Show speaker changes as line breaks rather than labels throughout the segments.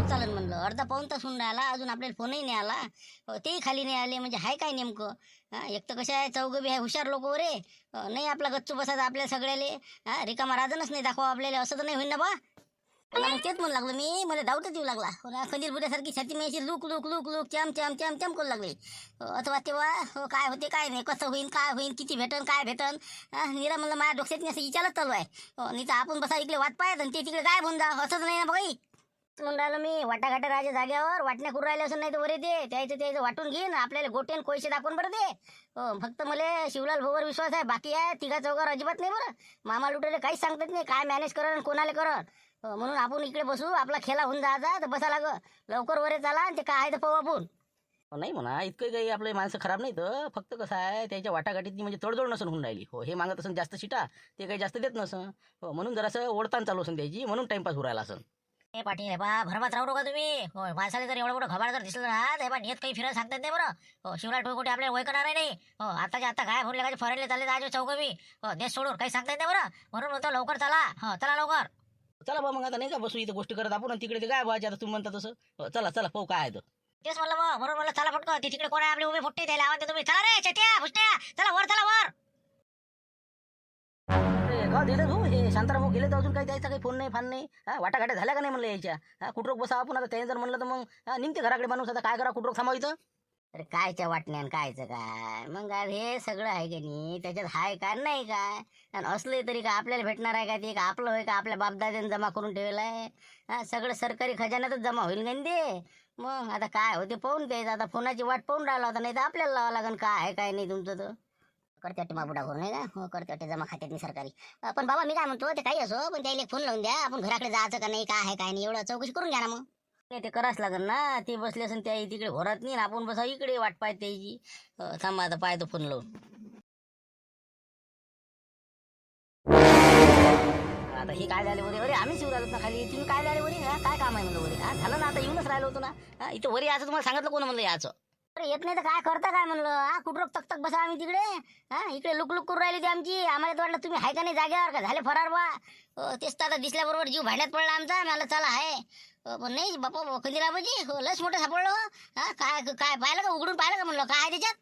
चालेल म्हणलं. अर्धा पाऊण तास होऊन राहिला, अजून आपल्याला फोनही नाही आला. तेही खाली नाही आले, म्हणजे हाय काय नेमकं? एक तर कशा आहे, चौघं बी आहे हुशार लोक रे. नाही आपला गच्चू बसायचा आपल्याला सगळ्याले. रिकामा राजनच नाही दाखवा आपल्याला, असं तर नाही होईल ना बा. त्याला मग तेच म्हणू लागलो मी, मला डाऊटच येऊ लागला. खंजीर बुड्यासारखी छाती मी अशी लुक लुक लुक लुक चम चम चम चम करू लागली. अथवा तेव्हा काय होते काय नाही, कसं होईन काय होईन, किती भेटन काय भेटन. निरा म्हणलं माझ्या डोक्यात असं विचारच चालू आहे. नाही तर आपण बसा इकडे वाट पाहत आणि ते तिकडे काय होऊन जा, असंच नाही ना बाई. म्हणून राहिलो मी, वाटाघाटा राहायच्या जागेवर वाटण्या करून राहिले असं नाही तर वरे दे त्याचं वाटून घेईन आपल्याला गोटेन कोयसे दाखवून बरं दे. फक्त मला शिवलाल भाऊवर विश्वास आहे, बाकी आहे तिघा चौघावर अजिबात नाही बरं. मामा लुटेले काहीच सांगतात नाही, काय मॅनेज करण कोणाला करण. म्हणून आपण इकडे बसू, आपला खेळा होऊन जायचा तर बसा लाग लवकर वरे चाला आणि ते काय आहे तर पाहू आपण.
नाही म्हणा, इतकं काही आपले माणसं खराब नाही तर फक्त कसं आहे त्याच्या वाटाघाटीतली म्हणजे तडजोड नसून होऊन राहिली. हे मागत असून जास्त शिटा, ते काही जास्त देत नसन. म्हणून जरासं ओढताना चालू असून द्यायची, म्हणून टाइमपास होऊ राहिला असन.
हे पाटील आहे बा, भरमात राहू नका तुम्ही. होय माणसाला जर एवढं मोठं घबाड जर दिसलं ना तर बा नेत काही फिरायला सांगतात नाही बरं. शिवराज कुठे आपल्याला वय करणार नाही. आताच्या आता काय भरले काय फरायला चालले आज चौकवी. देश सोडून काही सांगता येत नाही बरं. म्हणून म्हणतो लवकर चला. चला लवकर.
चला बा, मग आता नाही का बसू इथं गोष्टी करत आपण, तिकडे ते काय व्हायचे आता तुम्ही म्हणता तसं. चला चला पाहू काय आहे तर.
तेच म्हणलं मग, म्हणून म्हणलं चला फटकं. ते तिकडे कोण आहे आपले उभे फुटते त्याला आवाज देतो तुम्ही. चला रे चट्या भुसट्या, चला वर चला वर.
गाव दिलं भाऊ, हे शांताराम भाऊ गेले तर अजून काही द्यायचा काही फोन नाही फान नाही. वाटाघाट्या झाल्या का नाही म्हणलं यायच्या. कुठरोक बसा आपण आता, त्याने जर म्हणलं तर मग निघते घराकडे माणूस. आता काय करा, कुठरोक थांबावं इथं.
अरे कायच्या वाटण्यान कायचं काय मग हे सगळं आहे का नाही, त्याच्यात हाय का नाही काय. आणि असले तरी का आपल्याला भेटणार आहे का, ते का आपलं होय का आपल्या बापदाद्याने जमा करून ठेवलं आहे. सगळं सरकारी खजान्यातच जमा होईल का ते. मग आता काय होते पाहून द्यायचं. आता फोनाची वाट पाहून राहिला होता, नाही तर आपल्याला लावा लागेल काय आहे काय नाही तुमचं तर. करते वाटे माबुडा करून नाही का. हो करते वाटे जमा खात्यात मी सरकारी. पण बाबा मी काय म्हणतो, ते काही असो पण त्याला एक फोन लावून द्या, आपण घराकडे जायचं का नाही, काय आहे काय नाही एवढं चौकशी करून घ्या ना. मग नाही ते करावंच लागेल ना. ते बसले असेल त्या तिकडे घोरात नाही, आपण बसा इकडे वाट पाहत त्याची. थांबा आता पाहतो फोन लावून. आता हे काय झाले वरे, अरे आम्ही शिव राहिलो ना खाली, तुम्ही काय झाले वरे. काय काम आहे म्हणलं वरे. झालं ना आता येऊनच राहिलो होतो ना. इथं वरी याचं तुम्हाला सांगितलं कोण म्हणलं याचं. अरे येत नाही तर काय करता काय म्हणलं. कुठं तक तक बसा आम्ही तिकडे. इकडे लुक लुक करून राहिली होती आमची. आम्हाला तर वाटलं तुम्ही हाय का नाही जागेवर, का झाले फरार बा. तेच तर आता दिसल्याबरोबर जीव भांड्यात पडला आमचा. मला चला आहे पण नाही बापा खंजीराबाजी लस मोठं सापडलं. काय काय पाहिलं का, उघडून पाहिलं का म्हणलं काय आहे त्याच्यात.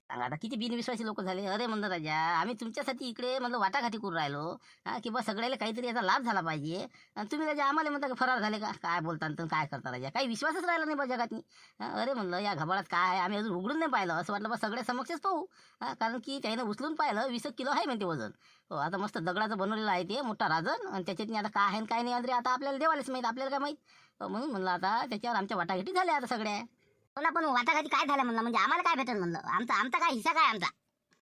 सांगा आता किती बिनविश्वासी लोक झाले. अरे म्हणलं राजा, आम्ही तुमच्यासाठी इकडे म्हणलं वाटाघाटी करून राहिलो. की बा सगळ्याला काहीतरी याचा लाभ झाला पाहिजे. आणि तुम्ही राजा आम्हाला म्हणता फरार झाले का, काय बोलता तर काय करता राजा. काही विश्वासच राहिला नाही बा जगात. अरे म्हणलं या घबाळात काय, आम्ही अजून उघडून नाही पाहिलं. असं वाटलं बा सगळ्या समक्षच पाहू. कारण की त्यानं उचलून पाहिलं 20 किलो आहे म्हणते वजन. आता मस्त दगडाचं बनवलेलं आहे ते मोठा राजन. आणि त्याच्यात आता काय आहे काय नाही अंदरे आता आपल्याला देवालाच माहीत, आपल्याला काय माहीत. म्हणून म्हणलं आता त्याच्यावर आमच्या वाटाघाटी झाल्या आता सगळ्या. पण वाटाघाटी काय झालं म्हणलं, म्हणजे आम्हाला काय भेटेल म्हणलं, आमचा आमचा काय हिस्सा काय आमचा.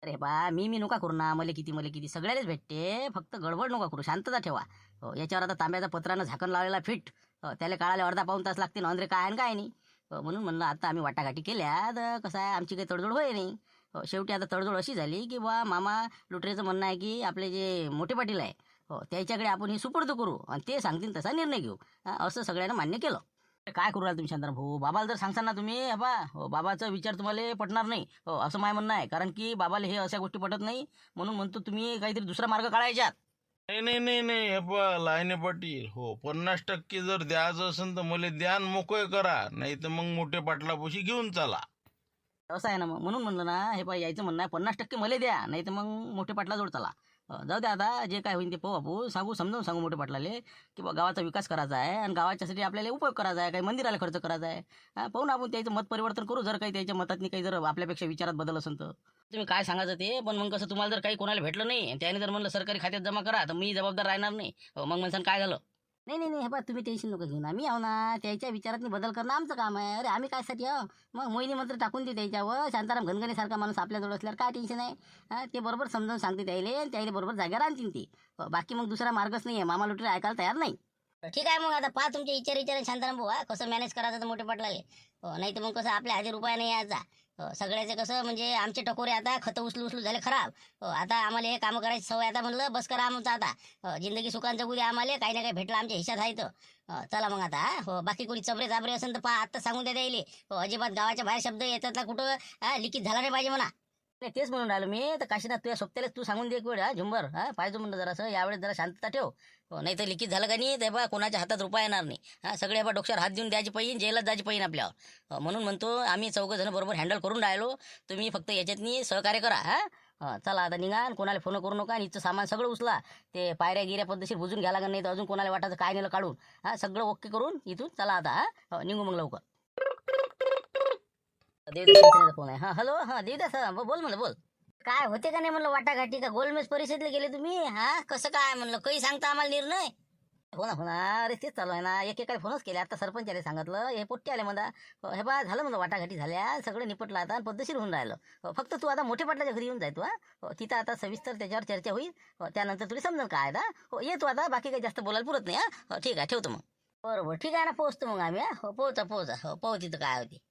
अरे बा मी नका करू ना. मला किती सगळ्यालाच भेटते. फक्त गडबड नका करू, शांतता ठेवा. याच्यावर आता तांब्याचा पत्रानं झाकण लावलेला फिट. त्याला काळाला अर्धा पाऊण तास लागते ना अंदरे काय आणि काय नाही. म्हणून म्हणलं आता आम्ही वाटाघाटी केल्या तर कसं आहे, आमची काही तडजोड होय नाही. शेवटी आता तडजोड अशी झाली की बा मामा लुटरेचं म्हणणं आहे की आपले जे मोठे पाटील आहे त्याच्याकडे आपण ही सुपूर्द करू आणि ते सांगतील तसा निर्णय घेऊ. असं सगळ्यांना मान्य केलं. काय करू राहिला तुम्ही शांताराम भाऊ. बाबाला जर सांगसान ना तुम्ही बाबाचा विचार तुम्हाला पटणार नाही. असं माझं म्हणणं आहे. कारण की बाबाला हे अशा गोष्टी पटत नाही. म्हणून म्हणतो तुम्ही काहीतरी दुसरा मार्ग काढायच्यात.
नाही नाही नाही नाही हे पहा लाईने पाटील, 50% जर द्यायचं असेल तर मला द्यान मोकळे करा, नाही तर मग मोठे पाटलापाशी घेऊन चला.
असं आहे ना. मग म्हणून म्हणलं ना, हे पहा यायचं म्हणणं आहे 50% मला द्या, नाही तर मग मोठे पाटला जोड चला. जाऊ द्या आता जे काय होईल ते पाहू. आपण समजावून सांगू मोठे पाटलाले की बा गावाचा विकास करायचा आहे आणि गावाच्यासाठी आपल्याला उपयोग करायचा आहे, काही मंदिराला खर्च करायचा आहे. पाहून आपण त्याचं मत परिवर्तन करू. जर काही त्याच्या मतातनी काही जर आपल्यापेक्षा विचारात बदल असेल तर तुम्ही काय सांगायचं ते. पण मग कसं तुम्हाला जर काही कोणाला भेटलं नाही त्याने जर म्हणलं सरकारी खात्यात जमा करा तर मी जबाबदार राहणार नाही. मग म्हणसान काय झालं. नाही नाही नाही हे बा तुम्ही टेन्शन नका घेऊ ना. मी आहो ना. त्याच्या विचारात बदल करणं आमचं काम आहे. अरे आम्ही कायसाठी आहो. मग मोहिनी मंत्र टाकून दे त्याच्यावर. शांताराम घनगणीसारखा माणूस आपल्याजवळ असल्यावर काय टेन्शन आहे. ते बरोबर समजावून सांगते त्याला बरोबर जागेवर आणतील ती. बाकी मग दुसरा मार्गच नाही आहे. मामा लुटरे ऐकायला तयार नाही. ठीक आहे मग आता पहा तुमचे विचार शांताराम भाऊ कसं मॅनेज करायचं तर मोठे पाटलाले. नाही तर मग कसं आपल्या हाती रुपया नाही यायचा. सगळ्याचं कसं म्हणजे आमचे टकोरे आता खतं उचलू झाले खराब. आता आम्हाला हे कामं करायची सवय. आता म्हणलं बस करा आमचं आता. जिंदगी सुखान जगू द्या आम्हाला. काही ना काही भेटलं आमच्या हिशात आहे तर चला मग आता. बाकी कोणी चबरे चाबरे असेल तर पहा आत्ता सांगून द्या द्यायले. अजिबात गावाच्या बाहेर शब्द येतात ना कुठं लिखित झाला नाही पाहिजे म्हणा. नाही तेच म्हणून राहिलो मी तर काशीनाथ तुझ्या सोबत्यालाच तू सांगून दे एक वेळ झुंबर पाहिजे म्हणलं जरासं यावेळेस जरा शांतता ठेव. नाही तर लिखित झालं का नाही ते बा कोणाच्या हातात रुपया येणार नाही. सगळे बा डोक्यावर हात देऊन द्यायची पाहिजे, जेलात जायची पाहिजे आपल्यावर. म्हणून म्हणतो आम्ही 4 जण बरोबर हँडल करून राहिलो. तुम्ही फक्त याच्यातनी सहकार्य करा. चला आता निघा, कोणाला फोन करू नका आणि इथचं सामान सगळं उचला. ते पायऱ्या गिऱ्या पद्धतशीर बुजून घ्यायला लागत नाही तर अजून कोणाला वाटायचं काय नेलं काढून. सगळं ओके करून इथून चला आता. निघू मग लवकर. देवदास फोन आहे. हॅलो देवदास बोल म्हणलं बोल. काय होते का नाही म्हणलं वाटाघाटी का गोलमेज परिषदेला गेले तुम्ही? कसं काय म्हणलं काही सांगता आम्हाला निर्णय? हो ना अरे तेच चालू आहे ना, एकेकाला फोनच केले. आता सरपंचाला सांगितलं, हे पोट्टे आले म्हणा. हे बा झालं म्हणलं वाटाघाटी झाल्या, सगळं निपटलं आता आणि पद्धतशीर होऊन राहिलं. फक्त तू आता मोठे पाटलाच्या घरी येऊन जाय तू. तिथं आता सविस्तर त्याच्यावर चर्चा होईल. त्यानंतर तुला समजेल काय ये तू आता, बाकी काही जास्त बोलायला पुरत नाही. ठीक आहे ठेवतो मग. बरोबर ठीक आहे ना, पोहोचतो मग आम्ही. पोहोचा पाहू तिथं काय होती.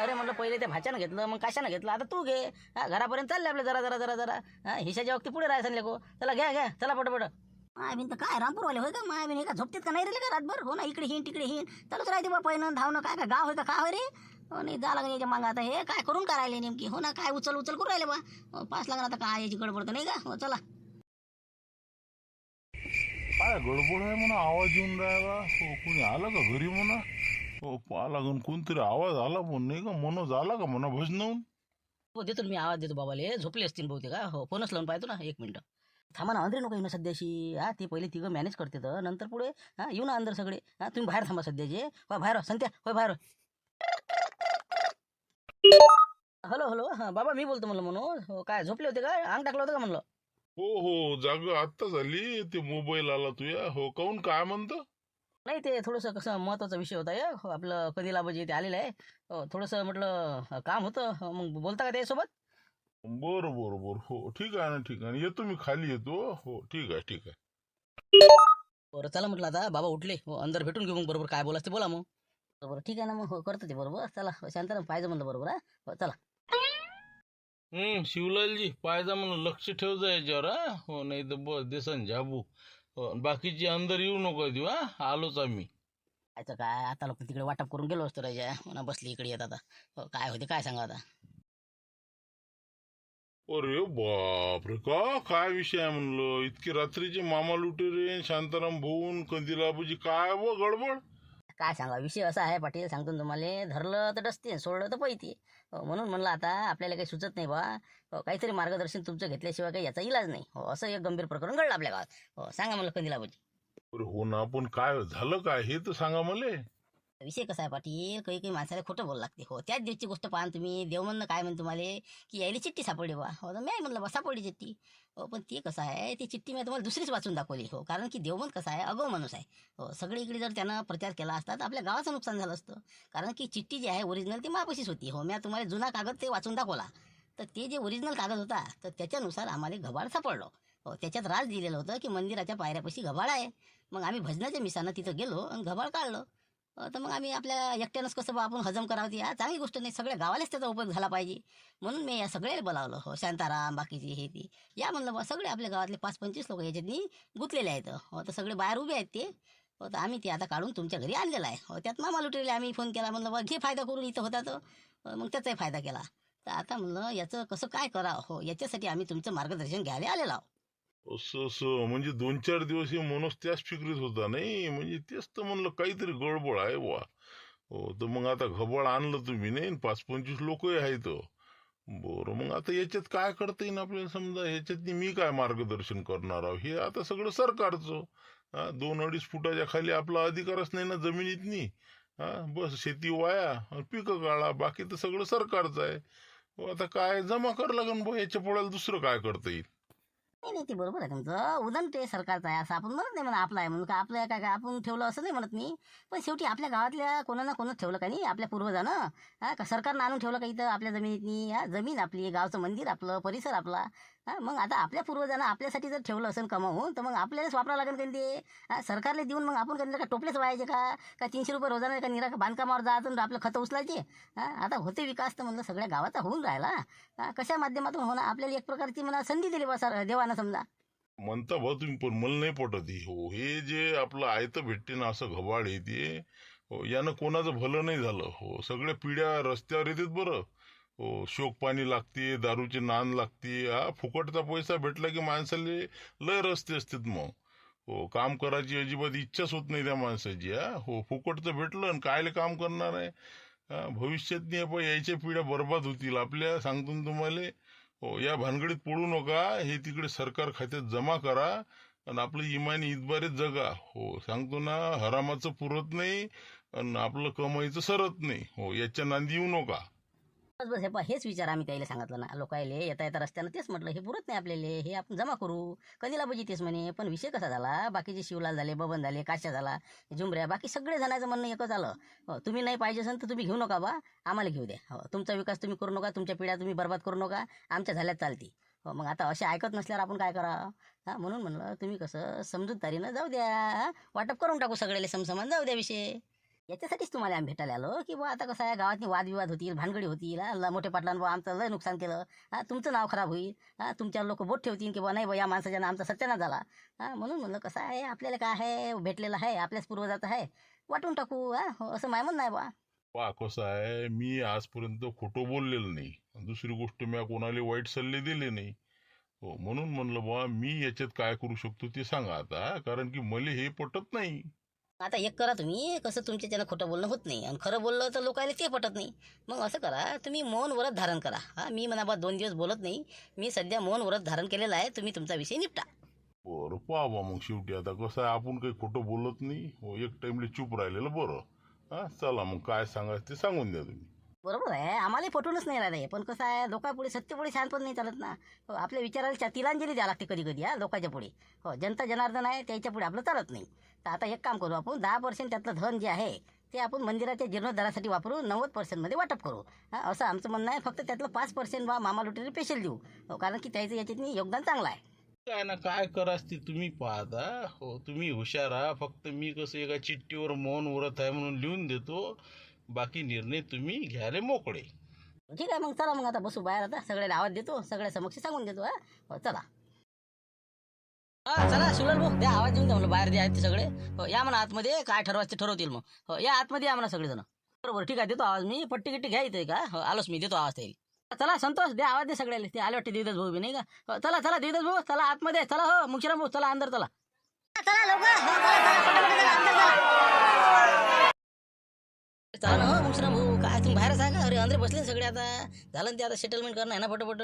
अरे म्हणलं पहिले त्या भाच्यानं घेतलं मग कशानं घेतलं, आता तू घे. घरापर्यंत चालले आपले जरा जरा जरा जरा हिशाच्या वक्ती पुढे राहायचं लेको. चला घ्या चला पटपट. मायाबीन तर काय रामपूरवाले होय का? मायाबीन का झोपतीत का नाही रे का रातभर? हो ना, इकडे हिन तिकडे हिन चालूच राहते बा. पहिनं धावणं काय गाव होय का काय होय रे? नाही जा लागेल याच्या मागं. आता हे काय करून काय राहिले नेमकी? हो ना, काय उचल करून राहिले बा. पास लागणार आता काय याची गडबड नाही का? चला.
काय गडबड आहे म्हणा, आवाज येऊन राहिला. कोणी आलं का घरी म्हणा? पाहा लागून कोणतरी आवाज आला पण नाही का? मनोज आला का म्हणा भजनावून?
देतो मी आवाज देतो बाबाले, झोपले असतील बहुतेक. फोनच लावून पाहतो ना, 1 मिनिट थांबा ना. अंदर नको येऊ ना सध्याशी. ते पहिले तिघं मॅनेज करते तर नंतर पुढे येऊ ना अंदर सगळे. तुम्ही बाहेर थांबा सध्याचे. हो बाहेर संत्या, हो बाहेर. हॅलो बाबा मी बोलतो म्हणलं मनोज. काय झोपले होते का? अंग टाकलं होतं का म्हणलं?
हो जाग आत्ता झाली. ते मोबाईल आला तुया. हो काऊन काय म्हणतं?
नाही ते थोडंसं कसं महत्वाचा विषय होता. आपलं कधी लाभाजी ते आलेलं आहे. थोडंसं म्हटलं काम होतं. मग बोलता का त्याच्यासोबत?
बरं हो ठीक आहे ना येतो मी खाली येतो. हो ठीक आहे.
बरं चला म्हटलं आता बाबा उठले. अंदर भेटून घेऊ मग बरोबर काय बोलास ते बोला मग. बरोबर ठीक आहे ना मग. करतो ते बरोबर. चला शांताराम पाहिजे म्हणलं बरोबर. चला.
शिवलालजी पायजा म्हणून लक्ष ठेव जा याच्यावर. हो नाही तर बस देसन झाबू. बाकीची अंदर येऊ नको देऊ. आलोच आम्ही.
काय आता लोक तिकडे वाटप करून गेलो असतो राजा म्हणा. बसली इकडे येत आता. काय होते काय सांगा आता.
अरे बापरे काय विषय आहे म्हणलं? इतकी रात्रीचे मामा लुटेरे शांताराम भाऊन कंदिलाबाजी काय व गडबड?
काय सांगा विषय असा आहे पाटील, सांगतो ना तुम्हाला. धरलं तर डसते, सोडलं तर पैती. म्हणून म्हणलं आता आपल्याला काही सुचत नाही बा. काहीतरी मार्गदर्शन तुमचं घेतल्याशिवाय काही याचा इलाज नाही. असं एक गंभीर प्रकरण घडलं आपल्या गावात. सांगा म्हणलं कंदिलाबाजी.
अरे हो ना, पण काय झालं काय हे तर सांगा मला.
विषय कसा आहे पाटील, काही माणसाला खोटं बोलावं लागते. त्याच दिवशी गोष्ट पाहा तुम्ही. देव म्हणणं काय म्हणतो तुम्हाला की यायला चिठ्ठी सापडली बा. तर मी म्हणलं बा सापडली चिठ्ठी. पण ते कसं आहे, ती चिठ्ठी मी तुम्हाला दुसरीच वाचून दाखवली. कारण की देवमन कसं आहे, अगो माणूस आहे. सगळे इकडे जर त्यानं प्रचार केला असता तर आपल्या गावाचं नुकसान झालं असतं. कारण की चिठ्ठी जी आहे ओरिजिनल ती मापाशीच होती. मी तुम्हाला जुना कागद ते वाचून दाखवला. तर ते जे ओरिजिनल कागद होता तर त्याच्यानुसार आम्हाला घबाड सापडलो. त्याच्यात राज दिलेलं होतं की मंदिराच्या पायऱ्यापाशी घबाड आहे. मग आम्ही भजनाच्या मिसानं तिथं गेलो आणि घबाड काढलं. तर मग आम्ही आपल्या एकट्यानंच कसं बा आपण हजम करावं, चांगली गोष्ट नाही. सगळ्या गावालाच त्याचा उपयोग झाला पाहिजे. म्हणून मी या सगळ्याला बोलावलं. शांताराम बाकीचे हे ती या म्हणलं बा. सगळे आपल्या गावातले 5-25 लोक याच्यातनी गुंतलेले आहेत. तर सगळे बाहेर उभे आहेत ते. तर आम्ही ते आता काढून तुमच्या घरी आणलेलं आहे. त्यात मामा लुटेले आम्ही फोन केला. म्हणलं बा घे फायदा करून, इथं होता तर मग त्याचाही फायदा केला. तर आता म्हणलं याचं कसं काय करावं. याच्यासाठी आम्ही तुमचं मार्गदर्शन घ्यायला आलेलो आहोत.
असं म्हणजे 2-4 दिवस हे माणूस त्याच फिक्रीत होता नाही. म्हणजे तेच तर म्हणलं काहीतरी गडबड आहे बुवा. तर मग आता घबाड आणलं तुम्ही नाही, 5-25 लोकही आहेत. बरं मग आता याच्यात काय करता येईल आपल्याला? समजा याच्यात मी काय मार्गदर्शन करणार आहो? हे आता सगळं सरकारचं. 2-2.5 फुटाच्या खाली आपला अधिकारच नाही ना जमिनीतनी. बस शेती वाया पिकं काढा, बाकी तर सगळं सरकारचं आहे. आता काय जमा कर लागन बुवा याच्या पुढे, दुसरं काय करता येईल?
नाही ते बरोबर आहे तुमचं. उदाहरण ते सरकारचं आहे असं आपण म्हणत नाही म्हणा. आपलं आहे म्हणून का आपलं काय आपण ठेवलं असं नाही म्हणत मी. पण शेवटी आपल्या गावातल्या कोणा कोणाच ठेवलं का नाही आपल्या पूर्वजानं. का सरकारनं आणून ठेवलं का इथं आपल्या जमिनीतनी. जमीन आपली, गावचं मंदिर आपलं, परिसर आपला. मग आता आपल्या पूर्वजानं आपल्यासाठी जर ठेवलं असेल कमावून तर मग आपल्यालाच वापरावं लागेल काही ते. सरकारला देऊन मग आपण काही का टोपलेच व्हायचे का 300 रुपये रोजाने का निरा बांधकामावर जायचं आपलं खतं उचलायचे. आता होते विकास तर म्हणलं सगळ्या गावाचा होऊन राहिला. कशा माध्यमातून होणार? आपल्याला एक प्रकारची मला संधी दिली बा सर देवानं समजा.
म्हणता भाऊ तुम्ही, पण मला नाही पटत. हो हे जे आपलं आयतं भेटते ना असं घबाड येते, यानं कोणाचं भलं नाही झालं. सगळ्या पिढ्या रस्त्यावर येतात बरं. शोक पाणी लागते, दारूचे नान लागते. फुकटचा पैसा भेटला की माणसाले लय रस्ते असतात मग. काम करायची अजिबात इच्छाच होत नाही त्या माणसाची. फुकटचं भेटलं आणि कायले काम करणार आहे. भविष्यात नाही आपण यायच्या पिढ्या बर्बाद होतील आपल्या, सांगतो ना तुम्हाला. या भानगडीत पडू नका. हे तिकडे सरकार खात्यात जमा करा आणि आपलं इमानी इतबारे जगा. सांगतो ना, हरामाचं पुरत नाही आणि आपलं कमाईचं सरत नाही. याच्या नांदी येऊ नका.
बस बस, हेच विचार आम्ही त्याला सांगितलं ना लोकायले. येता येता रस्त्यानं तेच म्हटलं, हे पुरत नाही आपल्याला, हे आपण जमा करू. कधीला बजी तेच म्हणे. पण विषय कसा झाला, बाकीचे शिवलाल झाले, बबन झाले, काशा झाला, झुमऱ्या, बाकी सगळे जणांचं म्हणणं एकच आलं, तुम्ही नाही पाहिजे असेल तर तुम्ही घेऊ नका बा, आम्हाला घेऊ द्या. तुमचा विकास तुम्ही करू नका, तुमच्या पिढ्या तुम्ही बर्बाद करू नका, आमच्या झाल्यात चालती. मग आता असे ऐकत नसल्यावर आपण काय करा. म्हणून म्हणलं तुम्ही कसं समजूतदारीनं जाऊ द्या, वाटप करून टाकू सगळ्याला समसमान, जाऊ द्या विषय. याच्यासाठीच तुम्हाला आम्ही भेटायला आलो की बा आता कसं आहे, गावातनी वादविवाद होतील, भानगडी होतील. मोठे पाटलांना बा आमचं लय नुकसान केलं, तुमचं नाव खराब होईल. तुमच्या लोक बोट ठेवतील की बा नाही बा या माणसाच्या आमचा सत्यानाश झाला. म्हणून म्हणलं कसं आहे, आपल्याला काय आहे, भेटलेलं आहे, आपल्याच पूर्वजाचं आहे, वाटून टाकू. असं माय म्हणणं आहे बा.
कसं आहे, मी आजपर्यंत खोटं बोललेलं नाही. दुसरी गोष्ट, मी कोणाला वाईट सल्ले दिले नाही. म्हणून म्हणलं बा, मी याच्यात काय करू शकतो ते सांगा आता, कारण की मला हे पटत नाही.
आता एक करा तुम्ही, कसं तुमच्या त्यानं खोटं बोलणं होत नाही आणि खरं बोललं तर लोकांना ते पटत नाही. मग असं करा, तुम्ही मौन व्रत धारण करा. मी म्हणा बा 2 दिवस बोलत नाही, मी सध्या मौन व्रत धारण केलेलं आहे, तुम्ही तुमचा विषय निपटा.
बरं पाहा मग. शेवटी आता कसं आहे, आपण काही खोटं बोलत नाही. एक टाइमले चूप राहिलेलं बरं. चला मग, काय सांगायचं ते सांगून द्या तुम्ही.
बरोबर आहे, आम्हालाही पटूनच नाही राहिलं. पण कसं आहे, लोकांपुढे सत्यपुढे शहाणपण नाही चालत ना. आपल्या विचाराला तिलांजली द्यावी लागते कधी कधी. लोकांच्या पुढे जनता जनार्दन आहे, त्याच्या पुढे आपलं चालत नाही. तर आता एक काम करू, आपण 10% त्यातलं धन जे आहे ते आपण मंदिराच्या जीर्णोद्धारासाठी वापरू, 90% मध्ये वाटप करू. असं आमचं म्हणणं आहे. फक्त त्यातलं 5% बा मामा लुटेरी स्पेशल देऊ, कारण की त्याचं याच्यात योगदान चांगलं आहे.
काय ना काय कराच ते तुम्ही पाहता. तुम्ही हुशार आहात. फक्त मी कसं एका चिठ्ठीवर मौन व्रत आहे म्हणून लिहून देतो, बाकी निर्णय तुम्ही घ्यायला मोकळे.
ठीक आहे मग, चला मग आता बसू बाहेर. आता सगळ्याला आवाज देतो, सगळ्या समक्ष सांगून देतो. चला चला शिवलाल भाऊ, द्या आवाज देऊन द्या म्हणलं, बाहेर जे आहेत ते सगळे. या म्हणा आतमध्ये, काय ठरवायचं ते ठरवतील मग. या आतमध्ये या म्हणा सगळेजण. बरोबर, ठीक आहे, देतो आवाज मी. पट्टी गिट्टी घ्या इथे का. आलोच मी, देतो आवाज येईल. चला संतोष, द्या आवाज दे सगळ्याला. ते आले वाटते देवदास भाऊ बी, नाही का. चला चला देवदास भाऊ, चला आतमध्ये. चला हो मुक्षराम भाऊ, चला अंदर चला.
चला लवकर,
चला ना हो मुक्षराम भाऊ, काय तुम्ही बाहेर सांगा. अरे अंदर बसले सगळे. आता झालं ना ते, आता सेटलमेंट करणं आहे ना फटोफट.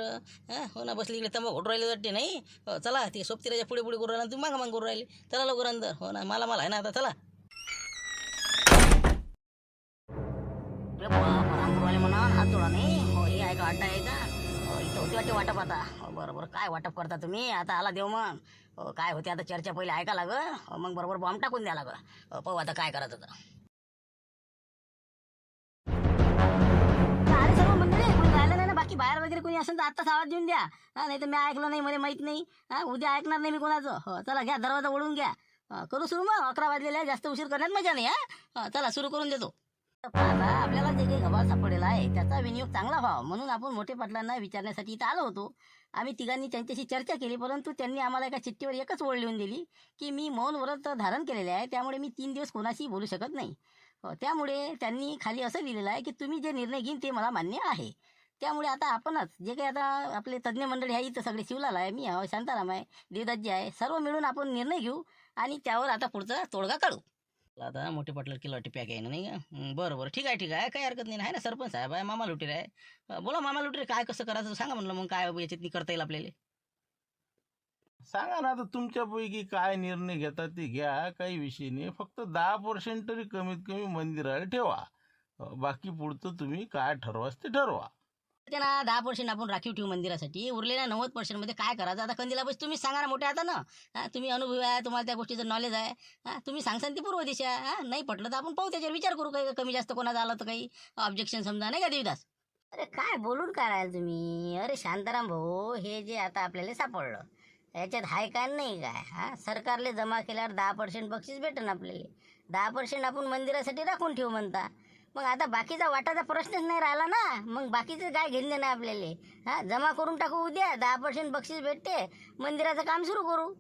हो ना, बसली इकडे तंबाखू घोट राहिले वाटते. नाही चला, ते सोबतीराच्या पुढे पुढे करू राहिला, तुम्ही मागं करू राहिले. चला लवकर अंदर. हो ना, मला आहे ना आता. चला रामपूरवाले म्हणा हात जोडा. नाही हे आहे का, अड्डा आहे का. इथं होती वाटते वाटप आता. बरोबर, काय वाटप करता तुम्ही. आता आला देव मग. काय होते आता चर्चा, पहिले ऐका लागल, मग बरोबर बॉम्ब टाकून द्या लागल. पाहू आता काय करायचं तर. सर्व मंडळी कोणी राहिलं नाही ना बाकी, बाहेर वगैरे कोणी असेल तर आत्ताच आवाज देऊन द्या. नाही तर मी ऐकलं नाही, मला माहित नाही. उद्या ऐकणार नाही मी कोणाचं. चला घ्या, दरवाजा ओढून घ्या. करू सुरू मग. 11 वाजलेले आहे, जास्त उशीर करण्यात मजा नाही. चला सुरू करून देतो. आता आपल्याला जे काही गबाळ सापडेला आहे त्याचा विनियोग चांगला व्हावा म्हणून आपण मोठे पाटलांना विचारण्यासाठी इथं आलो होतो. आम्ही तिघांनी त्यांच्याशी चर्चा केली, परंतु त्यांनी आम्हाला एका चिठ्ठीवर एकच ओळ लिहून दिली की मी मौन व्रत धारण केलेले आहे, त्यामुळे मी 3 दिवस कोणाशी बोलू शकत नाही. त्यामुळे त्यांनी खाली असं लिहिलेलं आहे की तुम्ही जे निर्णय घेईन ते मला मान्य आहे. त्यामुळे आता आपणच जे काही आता आपले तज्ज्ञ मंडळी आहे इथं सगळे, शिवलाल आहे, मी आहे, शांताराम आहे, देवदासजी आहे, सर्व मिळून आपण निर्णय घेऊ आणि त्यावर आता पुढचा तोडगा काढू. आता मोठे पाटला किलो पॅक आहे ना, नाही का. बरं बरं, ठीक आहे काही हरकत नाही. आहे ना सरपंच साहेब आहे, मामा लुटेर आहे. बोला मामा लुटेर, काय कसं करायचं सांगा म्हणलं. मग काय याच्यात करता येईल आपल्याला.
सांगा ना आता, तुमच्यापैकी काय निर्णय घेता ते घ्या, काही विषय नाही. फक्त 10% तरी कमीत कमी मंदिराला ठेवा. बाकी पुढचं तुम्ही काय ठरवाच ते ठरवा.
त्यांना 10% आपण राखीव ठेवू मंदिरासाठी. उरलेल्या 90% मध्ये काय करायचं आता कंदीला बस तुम्ही सांगा ना मोठे आता ना. तुम्ही अनुभवी आहे, तुम्हाला त्या गोष्टीचं नॉलेज आहे. तुम्ही सांगसान ती पूर्व दिशा. नाही पटलं तर आपण पाहू, त्याच्यावर विचार करू. काही कमी जास्त कोणाचं आलं तर काही ऑब्जेक्शन समजा, नाही का देवदास. अरे काय बोलून काय राहील तुम्ही. अरे शांताराम भाऊ, हे जे आता आपल्याला सापडलं याच्यात हाय काय नाही काय. सरकारले जमा केल्यावर 10% बक्षीस भेटन आपल्याला. 10% आपण मंदिरासाठी राखून ठेवू म्हणता. मग आता बाकीचा वाटाचा प्रश्नच नाही राहिला ना. मग बाकीचं काय घेणं नाही आपल्याला. जमा करून टाकू उद्या, 10% बक्षीस भेटते, मंदिराचं काम सुरू करू.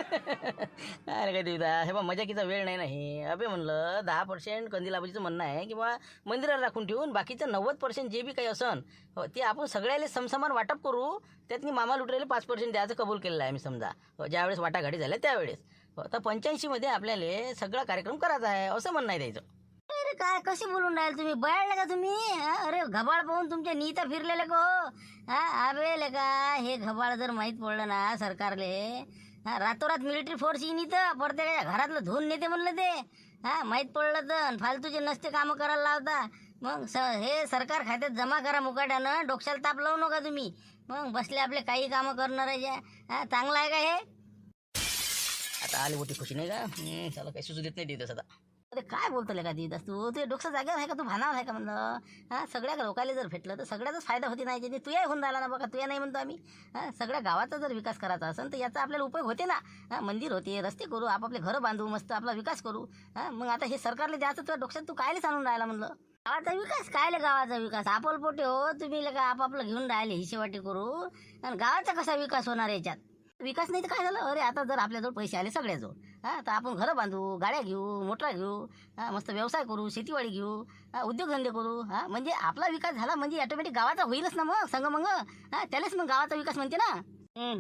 अरे काय देवदा, हे बा मजाकीचा वेळ नाही ना हे. अबे म्हणलं 10% कंदिलाबाजीचं म्हणणं आहे की बा मंदिराला राखून ठेवून बाकीचं 90% जे बी काही असन ते आपण सगळ्याला समसमान वाटप करू. त्यातनी मामा लुटरेले 5% द्यायचं कबूल केलेलं आहे मी समजा. ज्यावेळेस वाटाघाटी झाल्या त्यावेळेस. तर 85 मध्ये आपल्याला सगळा कार्यक्रम करायचा आहे असं म्हणणं आहे त्याचं.
अरे काय कशी बोलून राहिले तुम्ही, बयाळले का तुम्ही? अरे घबाळ पाहून तुमच्या नीता फिरलेले का हो? अबे का हे घबाळ जर माहीत पडलं ना सरकारले, रातोरात मिलिटरी फोर्स येईन इथं प्रत्येकाच्या घरातलं धुवून नेते म्हणलं ते. माहीत पडलं तर फालतूचे नसते कामं करायला लावता. मग हे सरकार खात्यात जमा करा मुकाट्यानं, डोक्याला ताप लावू नका तुम्ही. मग बसले आपले काही कामं करणाऱ्याच्या. चांगलं आहे का हे?
आता आली मोठी खुशी नाही का? त्याला काही सुचू देत नाही देत आता.
अरे काय बोलतो का दिदास तू? ते डोक्या जागेवर आहे का तू? भानावर आहे का म्हणलं? सगळ्या लोकांना जर भेटलं तर सगळ्याचाच फायदा होती नाही. त्याने तुया होऊन राहिला ना बघा, तुया नाही म्हणतो आम्ही. सगळ्या गावाचा जर विकास करायचा असेल तर याचा आपल्याला उपयोग होते ना. मंदिर होते, रस्ते करू, आपापले घरं बांधू, मस्त आपला विकास करू. मग आता हे सरकारला द्यायचं तुझ्या डोक्यात तू कायले सांगून राहिला म्हणलं? गावाचा विकास कायले? गावाचा विकास आपोलपोटे हो तुम्ही का आपापलं घेऊन राहिले हिशेवाटी करू. आणि गावाचा कसा विकास होणार याच्यात? विकास नाही तर काय झालं? अरे आता जर आपल्याजवळ पैसे आले सगळ्याजवळ, तर आपण घरं बांधू, गाड्या घेऊ, मोटरा घेऊ, मस्त व्यवसाय करू, शेतीवाडी घेऊ, उद्योगधंदे करू. म्हणजे आपला विकास झाला म्हणजे ऑटोमॅटिक गावाचा होईलच ना मग संग मग. त्यालाच मग गावाचा विकास म्हणते ना.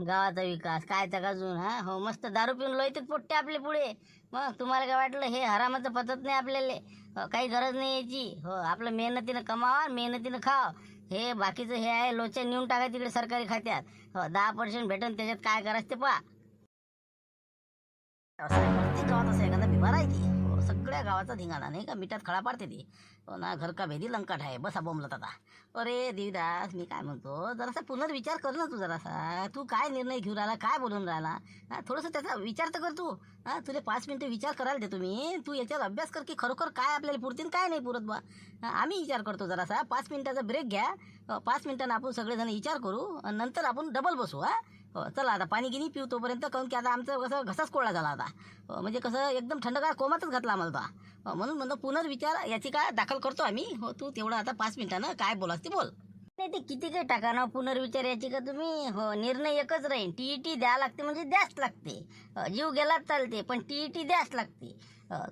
गावाचा विकास काय तर अजून हो मस्त दारू पिऊन लोयतेच पोट्टे आपले पुढे. मग तुम्हाला काय वाटलं हे हरामाचं पचत नाही आपल्याला? काही गरज नाही याची. हो आपलं मेहनतीनं कमावा, मेहनतीनं खावा. हे बाकीचं हे आहे लोच्या नेऊन टाका तिकडे सरकारी खात्यात. 10% भेटन त्याच्यात काय करायचं ते पहा. प्रत्येक गावात असं एखादा बिमार आहे ती. सगळ्या गावाचा धिंगाणा नाही का, मिठात खळा पाडते ती. ना घर का भेदी लंकाट आहे बसा बोंबलत आता. अरे देवदास मी काय म्हणतो, जरासा पुनर्विचार कर ना तू जरासा. तू काय निर्णय घेऊन राहिला, काय बोलून राहिला? थोडंसं त्याचा विचार तर कर तू. तुला 5 मिनिटं विचार करायला देतो मी. तू याच्यावर अभ्यास कर की खरोखर काय आपल्याला पुरते काय नाही पुरत बा. आम्ही विचार करतो जरासा. 5 मिनिटाचा ब्रेक घ्या. 5 मिनिटांना आपण सगळेजण विचार करू आणि नंतर आपण डबल बसू. चला आता पाणी गिनी पिऊ तोपर्यंत, काहून की आता आमचं कसं घसाच कोळा झाला आता. म्हणजे कसं एकदम थंडगार कोमातच घातला आम्हाला तो. म्हणून म्हणतो पुनर्विचार याचिका दाखल करतो आम्ही. तू तेवढं आता 5 मिनिटानं काय बोलास ते बोल. नाही ते किती काही टाका ना पुनर्विचार याचिका तुम्ही. निर्णय एकच राहील. TET द्या लागते म्हणजे द्याच लागते. जीव गेलाच चालते पण TET द्याच लागते.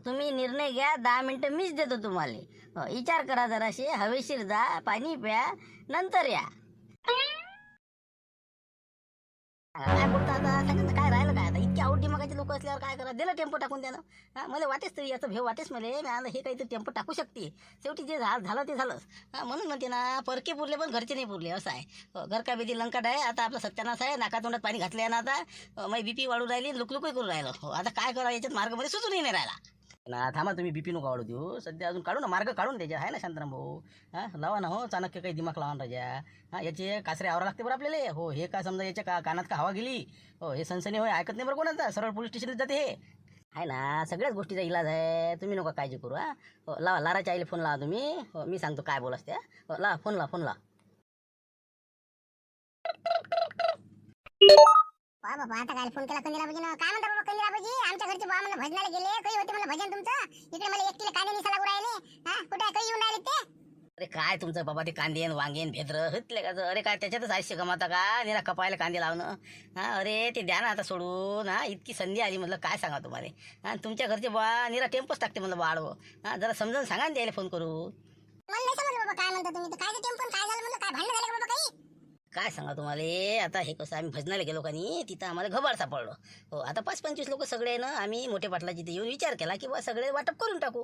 तुम्ही निर्णय घ्या. 10 मिनिटं मीच देतो तुम्हाला. विचार करा जराशे, हवेशीर जा, पाणी प्या, नंतर या. काय बोलता आता? सांगा काय राहिलं काय आता? इतकी आवडी मगाचे लोक असल्यावर काय करा? दिलं टेम्पो टाकून द्यानं. मला वाटेच तरी याचं भेव वाटेच मला हे काहीतरी टेम्पो टाकू शकते. शेवटी जे झालं ते झालंच. म्हणून म्हणते ना परके पुरले पण घरचे नाही पुरले असं आहे. घर का बेदी लंकाट आहे. आता आपला सत्यानाश आहे. नाकातोंडात पाणी घातलं आहे ना आता. माझी BP वाढू राहिली, लुकलुकही करून राहिलं. आता काय करा याच्यात मार्गमध्ये सुचूनही नाही राहिला ना. थांबा तुम्ही BP नको वाढू देऊ सध्या. अजून काढू ना मार्ग, काढून द्यायचा आहे ना शांताराम भाऊ. लावा ना हो चाणक्य काही दिमाग लावा राजा. याचे कासरे आवरा लागते बरं आपल्याला. हो हे काय समजा याच्या कानात का हवा गेली. हे सनसनी होय ऐकत नाही बरं कोणाचा. सरळ पोलीस स्टेशनला जाते हे आहे ना. सगळ्याच गोष्टीचा इलाज आहे. तुम्ही नको काळजी करू. लावा लाराच्या आईला फोन लावा तुम्ही. मी सांगतो काय बोलास त्या. लावा फोन लावा.
बाबा आता काय फोन केला कंदिलाबाजी ना? काय म्हणता बाबा कंदिलाबाजी? आमच्या घरचे बाबा मला भजनाला गेले. काही होते मला भजन तुमचं. इकडे मला एकटीला कांदे निसाला लागू राहिले. कुठे काही येऊन राहिले ते?
अरे काय तुमचं बाबा ते कांदेन वांगेन भेद्र हतले का? अरे काय त्याच्यातच आयुष्य गमावता का? निरा कपायला कांदे लावणं. अरे ते द्या ना आता सोडून. इतकी संधी आली म्हटलं काय सांगा तुम्हाला. तुमच्या घरचे बा निरा टेम्पोच टाकते म्हणलं बाळव. जरा समजावून सांगा ना द्यायला फोन करू.
मला नाही समजलं बाबा काय म्हणता तुम्ही. काय टेम्पो काय झालं म्हणलं? काय भांडण झालं का बाबा काही?
काय सांगा तुम्हाला. आता हे कसं आम्ही भजनाला गेलो का नाही, तिथं आम्हाला घबाड सापडलं. आता 5-25 लोक सगळे ना आम्ही मोठे पाटलाची तिथे येऊन विचार केला की बा सगळे वाटप करून टाकू.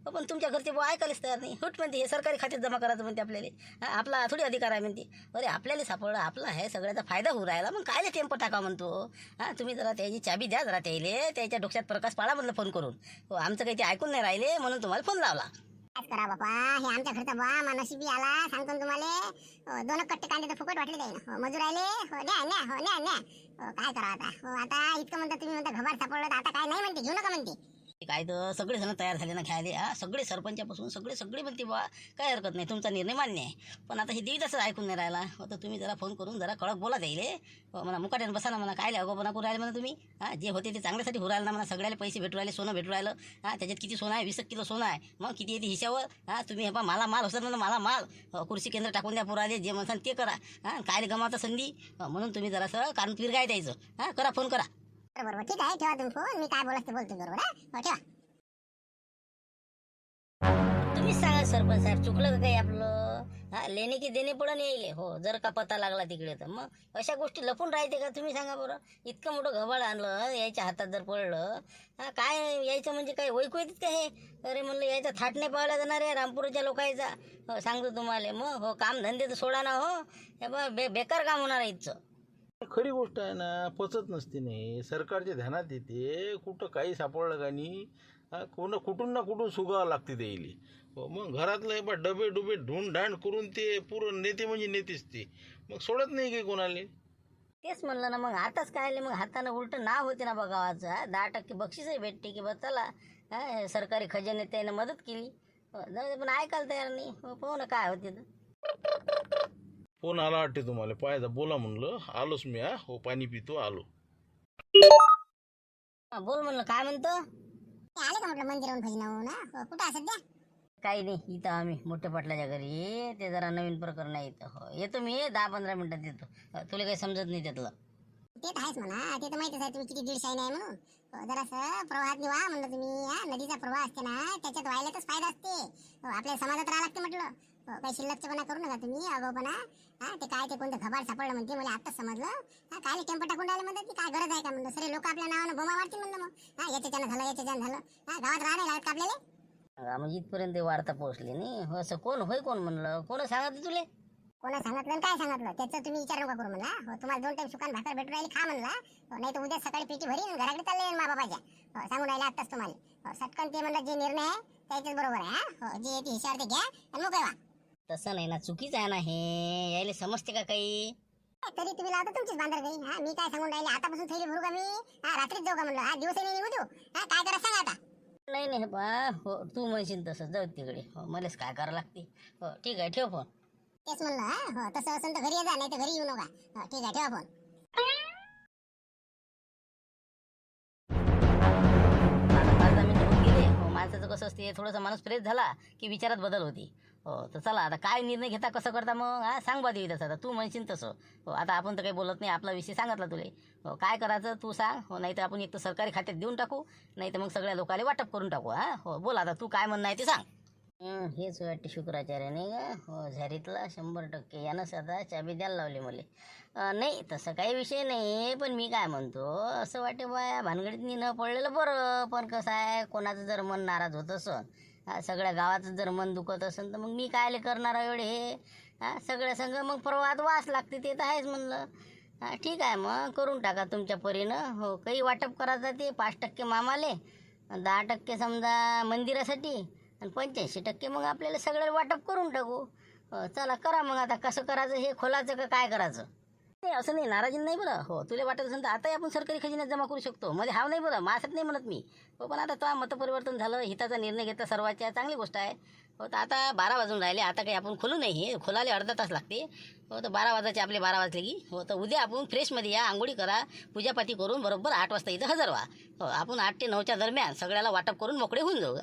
पण तुमच्या घरचे बा ऐकायलाच तयार नाही. होट म्हणते हे सरकारी खात्यात जमा करायचं म्हणते आपल्याला. आपला थोडी अधिकार आहे म्हणते. अरे आपल्याला सापडलं, आपला आहे, सगळ्याचा फायदा होऊ राहिला. मग काय टेम्पो टाका म्हणतो. तुम्ही जरा त्याची चाबी द्या जरा त्याला. त्याच्या डोक्यात प्रकाश पाडा म्हणलं फोन करून. आमचं काही ते ऐकून नाही राहिले म्हणून तुम्हाला फोन लावला.
काय करा बाबा, हे आमच्या घरचा बा नशिबी आला. सांगतो ना तुम्हाला. 2 कट्टे कांदे तर फुकट वाटले जाईल. मजूर आले. न्या. काय करा आता. आता इतकं म्हणता तुम्ही, म्हणता घबाड सापडलं आता काय नाही म्हणते, घेऊ नका म्हणते.
काय तर सगळे जण तयार झाले ना घ्यायला. सगळे सरपंचापासून सगळे म्हणते बा काय हरकत नाही, तुमचा निर्णय मान्य आहे. पण आता हे देवीदासच ऐकून नाही राहिला. तर तुम्ही जरा फोन करून जरा कडक बोला द्यायले. म्हणा मुकाट्यानं बसा ना. म्हणा काय अगोपणा करून राहिले म्हणा तुम्ही. जे होते ते चांगल्यासाठी होऊ राहिलं ना. म्हणा सगळ्याला पैसे भेटू राहिले, सोनं भेटू राहिलं. त्याच्यात किती सोनं आहे? 20 किलो सोनं आहे. मग किती येते हिशावर. तुम्ही हे बा मला माल होतात म्हणा. मला माल कृषी केंद्र टाकून द्या पुराले. जे म्हणसान ते करा. काय गमावता संधी. म्हणून तुम्ही जरासं कान पीर काय द्यायचं. करा फोन करा.
बरोबर ठीक आहे, ठेवा तुम्ही फोन. मी काय बोलत ते बोलतो बरोबर. हो ठेवा.
तुम्हीच सांगा सरपंच साहेब, चुकलं का काही आपलं? हा, लेणे की देणे पडून येईल हो, जर का पता लागला तिकडे तर. मग अशा गोष्टी लपून राहते का? तुम्ही सांगा बरं. इतकं मोठं घबाड आणलं, यायच्या हातात जर पडलं, हा काय यायचं म्हणजे काय वैकू येतात का हे? अरे म्हणलं यायचा थाट नाही पावला जाणार आहे रामपूरच्या लोकांचा. हो सांगतो तुम्हाला. मग हो काम धंदे तर सोडा ना हो. हे बघ बेकार काम होणार आहे इथचं.
खरी गोष्ट आहे ना, पचत नसते नाही. सरकारच्या ध्यानात येते, कुठं काही सापडलं का नाही, कुठून ना कुठून सुगावं लागते त्याईले. हो, मग घरातलं हे बा डबे डुबे ढूंढ करून ते पुरं नेते म्हणजे नेतेच ते. मग सोडत नाही काही कोणाले.
तेच म्हणलं ना, मग आताच काय मग हातानं उलट नाव होते ना बा गावाचं. 10% बक्षीसही भेटते की बा चला सरकारी खजान्यात त्यानं मदत केली. जाऊ दे, पण ऐकायला तयार नाही. पाहू ना काय होते तर.
फोन आला वाटते तुम्हाला, पाहायचा बोला म्हणलं. आलोच मी. हो पाणी पितो आलो.
बोल म्हणलं काय म्हणतो.
आले का म्हटलं मंदिरावरून भजनावरून? कुठं आहे सध्या?
काही नाही, इथं आम्ही मोठ्या पाटलाच्या घरी. ते जरा नवीन प्रकरण आहे इथं. हो येतो मी 10-15 मिनिटात येतो. तुला काही समजत नाही त्यातलं.
ते तर आहेच म्हणा, ते तर माहितीच आहे तुम्ही किती दीडशाही नाही म्हणून. जरासं प्रवाहात व्हा म्हणलं तुम्ही. नदीचा प्रवाह असते ना, त्याच्यात व्हायलाच फायदा असते. आपल्या समाजात राहा लागते म्हटलं. काही शिल्लकचेपणा करू नका तुम्ही, आगाऊपणा. ते काय ते कोणतं घबाड सापडलं म्हणते, मला आत्ताच समजलं. काय टेम्पो टाकून राहिले म्हणतात, की काय गरज आहे का म्हणलं. सरे लोक आपल्या नावानं बोमा मारतील म्हणलं. मग याच्याच्यानं झालं याच्याच्यानं झालं. गावात राहणे लागत का आपल्याला?
म्हणजे इथपर्यंत वार्ता पोहोचली नाही. हो असं कोण होय कोण म्हणलं, कोण सांगितलं तुले?
कोणा सांगितलं आणि काय सांगितलं त्याचं तुम्ही विचार नका करू म्हणला. तुम्हाला 2 टाइम सुकान भाकर भेटून राहिली खा म्हणला. नाही तर उद्या सकाळी पेटी भरीन घराकडे चालले मा बाबाच्या. सांगून राहिले आत्ताच तुम्हाला. सटकन ते म्हणलं जे निर्णय आहे त्याच्याच बरोबर आहे. जे ते हिशार ते घ्या आणि मोकळे व्हा.
तसं नाही ना, चुकीचं आहे ना हे. यायला समजते का काही?
तरी तुम्ही लावता तुमचीच बांधर गई. मी काय सांगून राहिले, आतापासून थैली भरू का मी? रात्रीच जाऊ का म्हणलं? दिवस नाही निघू देऊ. काय करा सांगा आता.
नाही नाही बा, हो तू म्हणशील तसं जाऊ तिकडे. हो मलाच काय करावं लागते. हो ठीक आहे, ठेव फोन.
तेच म्हणलं. हो तसं असेल तर घरी ये जा, नाही तर घरी येऊ नका. ठीक आहे, ठेवा फोन.
आता 5-10 मिनिटं होऊन गेले. हो माणसाचं कसं असते, थोडंसं माणूस फ्रेश झाला की विचारात बदल होती. हो तर चला आता काय निर्णय घेता, कसं करता मग? सांग बा देवी तसं. आता तू म्हणशील तसं. हो आता आपण तर काही बोलत नाही, आपला विषय सांगितला तुले. हो काय करायचं तू सांग. हो नाही तर आपण एक तर सरकारी खात्यात देऊन टाकू, नाही तर मग सगळ्या लोकांना वाटप करून टाकू. हो बोल आता तू काय म्हणणं आहे ते सांग. हेच वाटते शुक्राचार्याने का? हो झरीतला 100%. यानं सदा चाबी द्यायला लावली मला. नाही तसं काही विषय नाही, पण मी काय म्हणतो, असं वाटे बा भानगडीत न पडलेलं बरं. पण कसं आहे, कोणाचं जर मन नाराज होत असन, सगळ्या गावाचं जर मन दुखत असेल तर मग मी कायले करणार एवढे हे. सगळ्या संग मग प्रवाहात वास लागते, ते तर आहेच म्हणलं. ठीक आहे मग करून टाका तुमच्या परीनं. हो काही वाटप करायचं ते 5% मामाले, 10% समजा मंदिरासाठी, आणि 85% मग आपल्याला सगळं वाटप करून टाकू. चला करा मग. आता कसं करायचं हे खोलायचं का काय करायचं? नाही असं नाही, नाराजी नाही बरं. हो तुला वाटत असेल तर आताही आपण सरकारी खजिन्यात जमा करू शकतो. मध्ये हाव नाही बरं, माझ्यासाठी नाही म्हणत मी. हो पण आता तो मतपरिवर्तन झालं, हिताचा निर्णय घेतला सर्वांच्या, चांगली गोष्ट आहे. हो तर आता 12 वाजून राहिले, आता काही आपण खोलू नाही. हे खोलायला अर्धा तास लागते. हो तर 12 वाजायचे आपले 12 वाजले की. हो तर उद्या आपण फ्रेशमध्ये या, आंघोळी करा, पूजापाती करून बरोबर 8 वाजता इथं हजर व्हा. हो आपण 8 ते 9च्या दरम्यान सगळ्याला वाटप करून मोकळे होऊन जाऊ.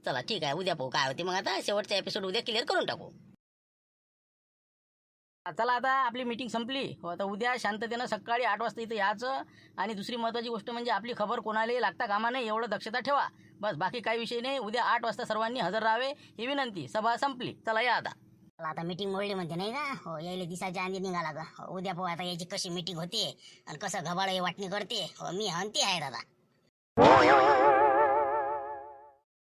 चला ठीक आहे, उद्या पाहू काय होते मग. आता शेवटचा एपिसोड उद्या क्लिअर करून टाकू.
चला आता आपली मीटिंग संपली. हो आता उद्या शांततेनं सकाळी 8 वाजता इथं यायचं. आणि दुसरी महत्त्वाची गोष्ट म्हणजे आपली खबर कोणालाही लागता कामा नये एवढं दक्षता ठेवा. बस बाकी काही विषय नाही. उद्या 8 वाजता सर्वांनी हजर राहावे ही विनंती. सभा संपली. चला या आता.
आता मीटिंग मोडली म्हणते नाही का? हो यायला दिसाच्या आधी निघाला का? उद्या पाहू आता याची कशी मीटिंग होते आणि कसं घबाळ वाटणी करते. हो मी हंती आहे दादा.